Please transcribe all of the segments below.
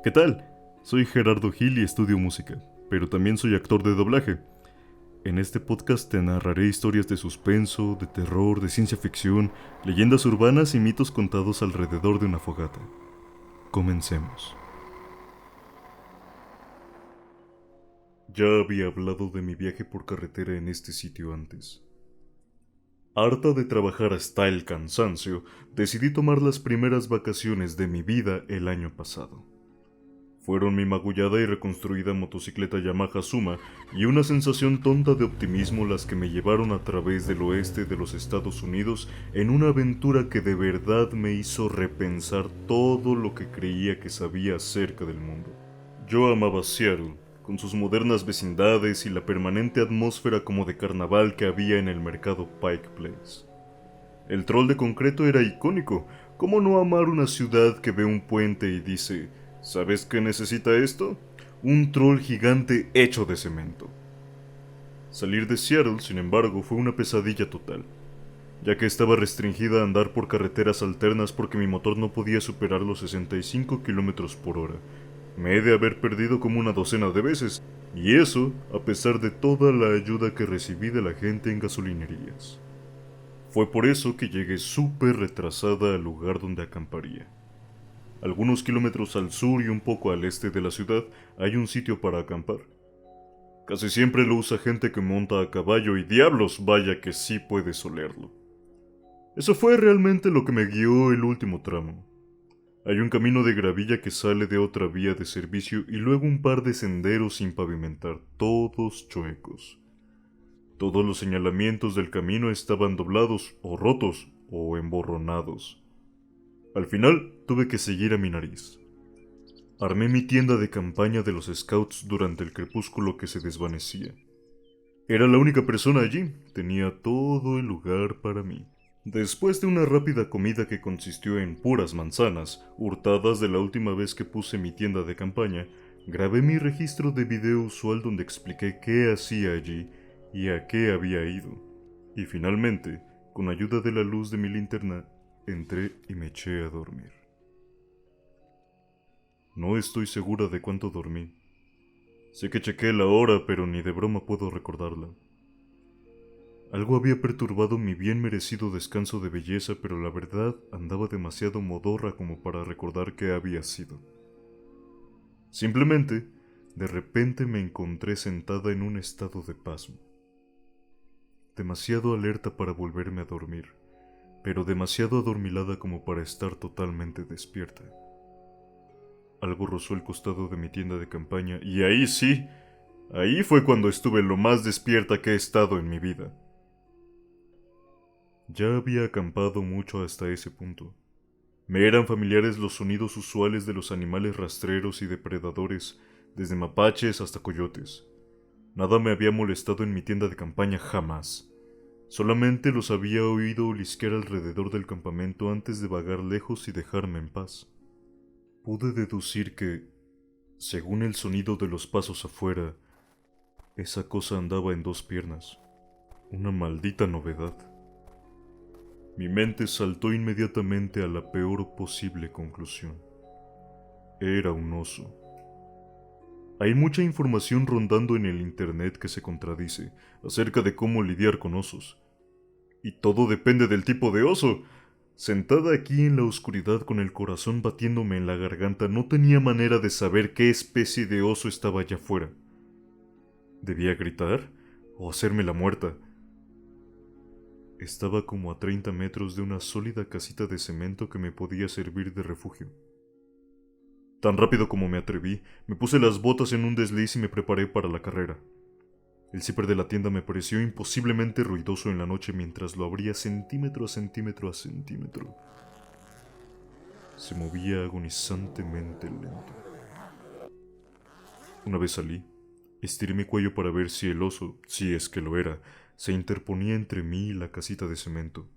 ¿Qué tal? Soy Gerardo Gil y estudio música, pero también soy actor de doblaje. En este podcast te narraré historias de suspenso, de terror, de ciencia ficción, leyendas urbanas y mitos contados alrededor de una fogata. Comencemos. Ya había hablado de mi viaje por carretera en este sitio antes. Harta de trabajar hasta el cansancio, decidí tomar las primeras vacaciones de mi vida el año pasado. Fueron mi magullada y reconstruida motocicleta Yamaha Zuma y una sensación tonta de optimismo las que me llevaron a través del oeste de los Estados Unidos en una aventura que de verdad me hizo repensar todo lo que creía que sabía acerca del mundo. Yo amaba Seattle, con sus modernas vecindades y la permanente atmósfera como de carnaval que había en el mercado Pike Place. El troll de concreto era icónico. ¿Cómo no amar una ciudad que ve un puente y dice, ¿sabes qué necesita esto? Un troll gigante hecho de cemento. Salir de Seattle, sin embargo, fue una pesadilla total, ya que estaba restringida a andar por carreteras alternas porque mi motor no podía superar los 65 kilómetros por hora. Me he de haber perdido como una docena de veces, y eso a pesar de toda la ayuda que recibí de la gente en gasolinerías. Fue por eso que llegué súper retrasada al lugar donde acamparía. Algunos kilómetros al sur y un poco al este de la ciudad hay un sitio para acampar. Casi siempre lo usa gente que monta a caballo y diablos, vaya que sí puedes olerlo. Eso fue realmente lo que me guió el último tramo. Hay un camino de gravilla que sale de otra vía de servicio y luego un par de senderos sin pavimentar, todos chuecos. Todos los señalamientos del camino estaban doblados o rotos o emborronados. Al final tuve que seguir a mi nariz. Armé mi tienda de campaña de los scouts durante el crepúsculo que se desvanecía. Era la única persona allí, tenía todo el lugar para mí. Después de una rápida comida que consistió en puras manzanas, hurtadas de la última vez que puse mi tienda de campaña, grabé mi registro de video usual donde expliqué qué hacía allí y a qué había ido. Y finalmente, con ayuda de la luz de mi linterna, entré y me eché a dormir. No estoy segura de cuánto dormí. Sé que chequé la hora, pero ni de broma puedo recordarla. Algo había perturbado mi bien merecido descanso de belleza, pero la verdad andaba demasiado modorra como para recordar qué había sido. Simplemente, de repente me encontré sentada en un estado de pasmo. Demasiado alerta para volverme a dormir, pero demasiado adormilada como para estar totalmente despierta. Algo rozó el costado de mi tienda de campaña y ahí sí, ahí fue cuando estuve lo más despierta que he estado en mi vida. Ya había acampado mucho hasta ese punto. Me eran familiares los sonidos usuales de los animales rastreros y depredadores, desde mapaches hasta coyotes. Nada me había molestado en mi tienda de campaña jamás. Solamente los había oído olisquear alrededor del campamento antes de vagar lejos y dejarme en paz. Pude deducir que, según el sonido de los pasos afuera, esa cosa andaba en dos piernas. Una maldita novedad. Mi mente saltó inmediatamente a la peor posible conclusión. Era un oso. Hay mucha información rondando en el internet que se contradice acerca de cómo lidiar con osos. Y todo depende del tipo de oso. Sentada aquí en la oscuridad con el corazón batiéndome en la garganta, no tenía manera de saber qué especie de oso estaba allá afuera. ¿Debía gritar o hacerme la muerta? Estaba como a 30 metros de una sólida casita de cemento que me podía servir de refugio. Tan rápido como me atreví, me puse las botas en un desliz y me preparé para la carrera. El zipper de la tienda me pareció imposiblemente ruidoso en la noche mientras lo abría centímetro a centímetro a centímetro. Se movía agonizantemente lento. Una vez salí, estiré mi cuello para ver si el oso, si es que lo era, se interponía entre mí y la casita de cemento.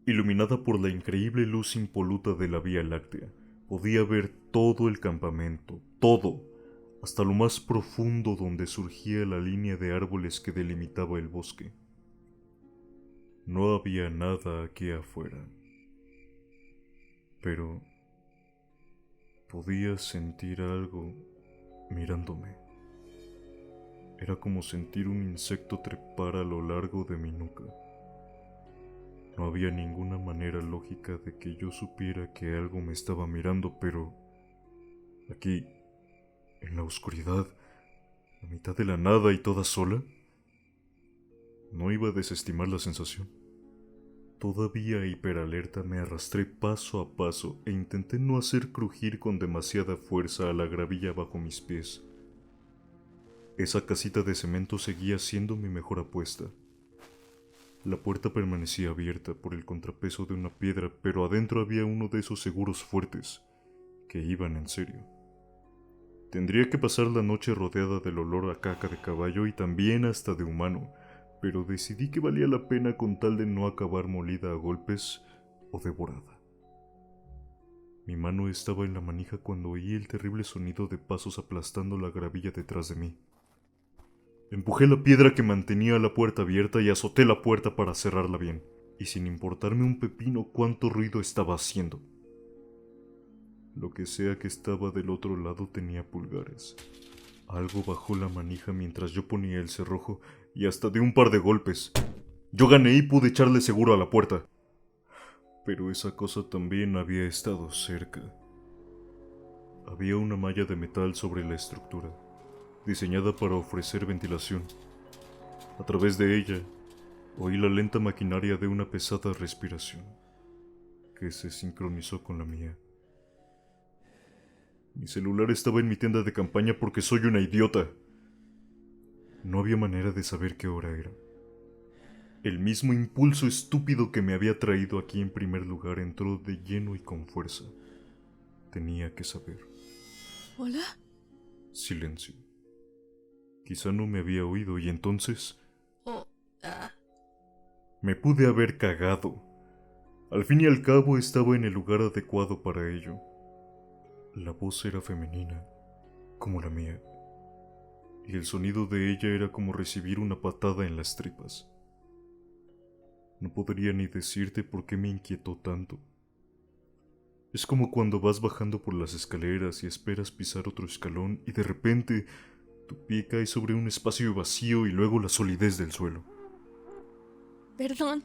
Iluminada por la increíble luz impoluta de la Vía Láctea, podía ver todo el campamento, todo, hasta lo más profundo donde surgía la línea de árboles que delimitaba el bosque. No había nada aquí afuera. Pero Podía sentir algo mirándome. Era como sentir un insecto trepar a lo largo de mi nuca. No había ninguna manera lógica de que yo supiera que algo me estaba mirando, pero aquí, en la oscuridad, a mitad de la nada y toda sola, no iba a desestimar la sensación. Todavía hiperalerta me arrastré paso a paso e intenté no hacer crujir con demasiada fuerza a la gravilla bajo mis pies. Esa casita de cemento seguía siendo mi mejor apuesta. La puerta permanecía abierta por el contrapeso de una piedra, pero adentro había uno de esos seguros fuertes, que iban en serio. Tendría que pasar la noche rodeada del olor a caca de caballo y también hasta de humano, pero decidí que valía la pena con tal de no acabar molida a golpes o devorada. Mi mano estaba en la manija cuando oí el terrible sonido de pasos aplastando la gravilla detrás de mí. Empujé la piedra que mantenía la puerta abierta y azoté la puerta para cerrarla bien, y sin importarme un pepino cuánto ruido estaba haciendo. Lo que sea que estaba del otro lado tenía pulgares. Algo bajó la manija mientras yo ponía el cerrojo y hasta de un par de golpes. Yo gané y pude echarle seguro a la puerta. Pero esa cosa también había estado cerca. Había una malla de metal sobre la estructura, diseñada para ofrecer ventilación. A través de ella, oí la lenta maquinaria de una pesada respiración, que se sincronizó con la mía. Mi celular estaba en mi tienda de campaña porque soy una idiota. No había manera de saber qué hora era. El mismo impulso estúpido que me había traído aquí en primer lugar entró de lleno y con fuerza. Tenía que saber. ¿Hola? Silencio. Quizá no me había oído y entonces... Me pude haber cagado. Al fin y al cabo estaba en el lugar adecuado para ello. La voz era femenina, como la mía, y el sonido de ella era como recibir una patada en las tripas. No podría ni decirte por qué me inquietó tanto. Es como cuando vas bajando por las escaleras y esperas pisar otro escalón y de repente tu pie cae sobre un espacio vacío y luego la solidez del suelo. Perdón.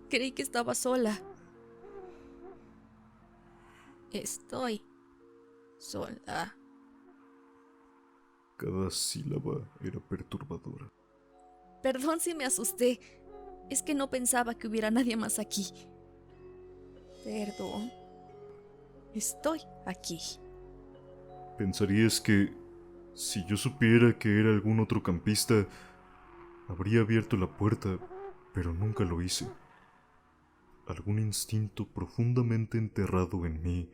Creí que estaba sola. Estoy sola. Cada sílaba era perturbadora. Perdón si me asusté. Es que no pensaba que hubiera nadie más aquí. Perdón. Estoy aquí. Pensarías que, si yo supiera que era algún otro campista, habría abierto la puerta, pero nunca lo hice. Algún instinto profundamente enterrado en mí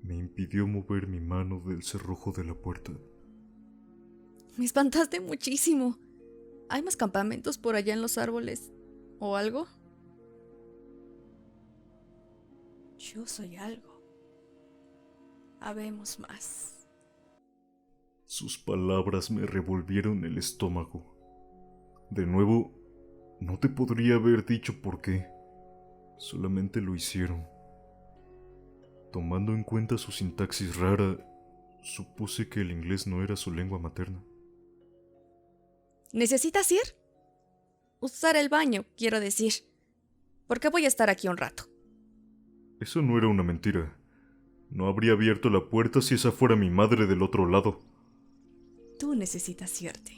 me impidió mover mi mano del cerrojo de la puerta. Me espantaste muchísimo. ¿Hay más campamentos por allá en los árboles? ¿O algo? Yo soy algo. Habemos más. Sus palabras me revolvieron el estómago. De nuevo, no te podría haber dicho por qué. Solamente lo hicieron. Tomando en cuenta su sintaxis rara, supuse que el inglés no era su lengua materna. ¿Necesitas ir? Usar el baño, quiero decir. ¿Por qué voy a estar aquí un rato? Eso no era una mentira. No habría abierto la puerta si esa fuera mi madre del otro lado. Tú necesitas irte.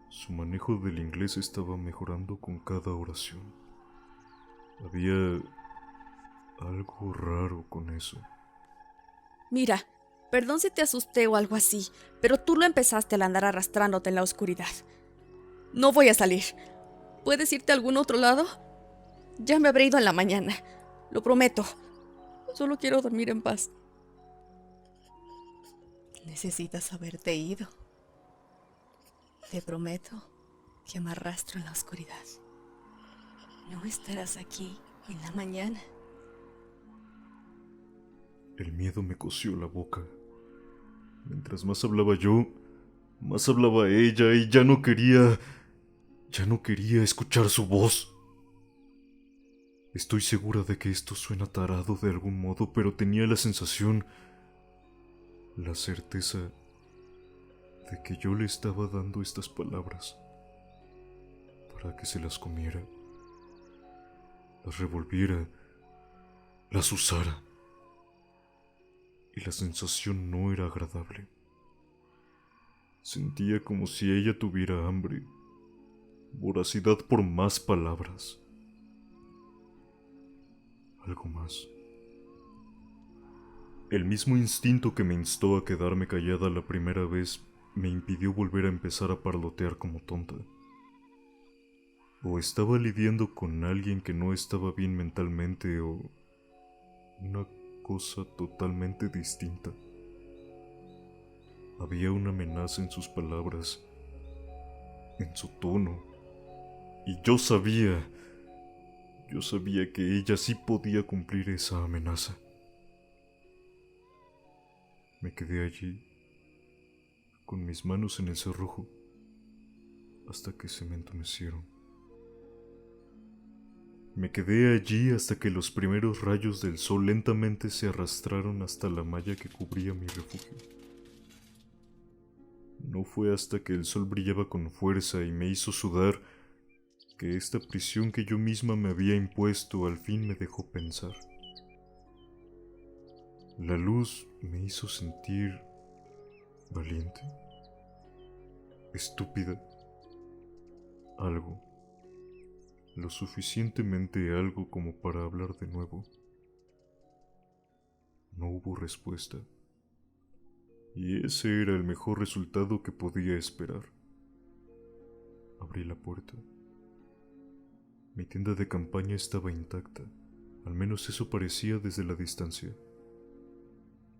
Su manejo del inglés estaba mejorando con cada oración. Había algo raro con eso. Mira, perdón si te asusté o algo así, pero tú lo empezaste al andar arrastrándote en la oscuridad. No voy a salir. ¿Puedes irte a algún otro lado? Ya me habré ido en la mañana. Lo prometo. Solo quiero dormir en paz. Necesitas haberte ido. Te prometo que me arrastro en la oscuridad. No estarás aquí en la mañana. El miedo me cosió la boca. Mientras más hablaba yo, más hablaba ella y ya no quería escuchar su voz. Estoy segura de que esto suena tarado de algún modo, pero tenía la sensación, la certeza de que yo le estaba dando estas palabras para que se las comiera, las revolviera, las usara. Y la sensación no era agradable. Sentía como si ella tuviera hambre, voracidad por más palabras. Algo más. El mismo instinto que me instó a quedarme callada la primera vez me impidió volver a empezar a parlotear como tonta. O estaba lidiando con alguien que no estaba bien mentalmente o una cosa totalmente distinta. Había una amenaza en sus palabras, en su tono, y yo sabía que ella sí podía cumplir esa amenaza. Me quedé allí, con mis manos en el cerrojo, hasta que se me entumecieron. Me quedé allí hasta que los primeros rayos del sol lentamente se arrastraron hasta la malla que cubría mi refugio. No fue hasta que el sol brillaba con fuerza y me hizo sudar que esta prisión que yo misma me había impuesto al fin me dejó pensar. La luz me hizo sentir valiente, estúpida, algo, lo suficientemente algo como para hablar de nuevo. No hubo respuesta, y ese era el mejor resultado que podía esperar. Abrí la puerta. Mi tienda de campaña estaba intacta, al menos eso parecía desde la distancia.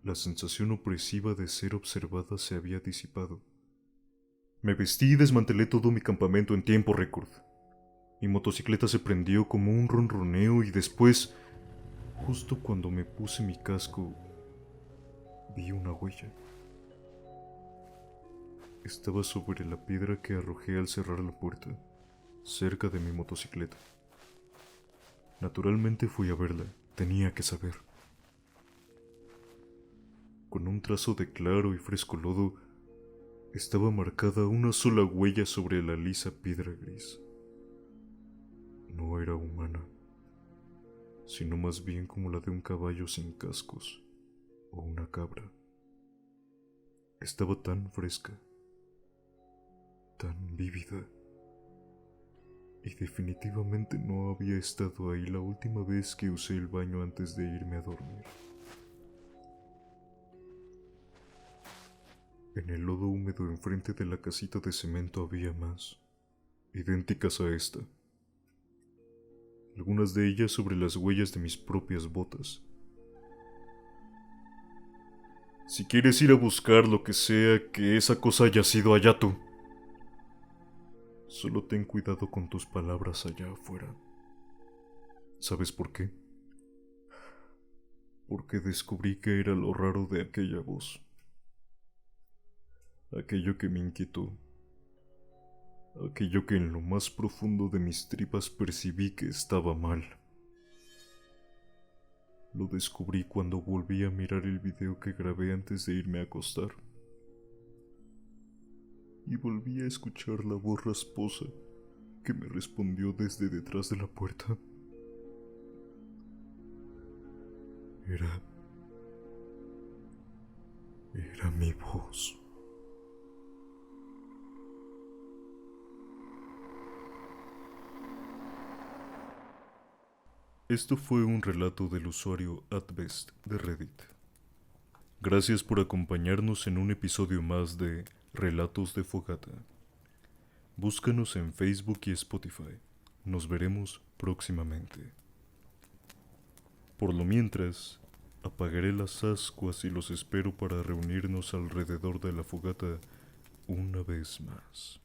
La sensación opresiva de ser observada se había disipado. Me vestí y desmantelé todo mi campamento en tiempo récord. Mi motocicleta se prendió como un ronroneo y después, justo cuando me puse mi casco, vi una huella. Estaba sobre la piedra que arrojé al cerrar la puerta, cerca de mi motocicleta. Naturalmente fui a verla, tenía que saber. Con un trazo de claro y fresco lodo, estaba marcada una sola huella sobre la lisa piedra gris. No era humana, sino más bien como la de un caballo sin cascos o una cabra. Estaba tan fresca, tan vívida, y definitivamente no había estado ahí la última vez que usé el baño antes de irme a dormir. En el lodo húmedo enfrente de la casita de cemento había más, idénticas a esta. Algunas de ellas sobre las huellas de mis propias botas. Si quieres ir a buscar lo que sea que esa cosa haya sido allá tú, solo ten cuidado con tus palabras allá afuera. ¿Sabes por qué? Porque descubrí que era lo raro de aquella voz. Aquello que me inquietó. Aquello que en lo más profundo de mis tripas percibí que estaba mal. Lo descubrí cuando volví a mirar el video que grabé antes de irme a acostar. Y volví a escuchar la voz rasposa que me respondió desde detrás de la puerta. Era mi voz. Esto fue un relato del usuario @best de Reddit. Gracias por acompañarnos en un episodio más de Relatos de Fogata. Búscanos en Facebook y Spotify. Nos veremos próximamente. Por lo mientras, apagaré las ascuas y los espero para reunirnos alrededor de la fogata una vez más.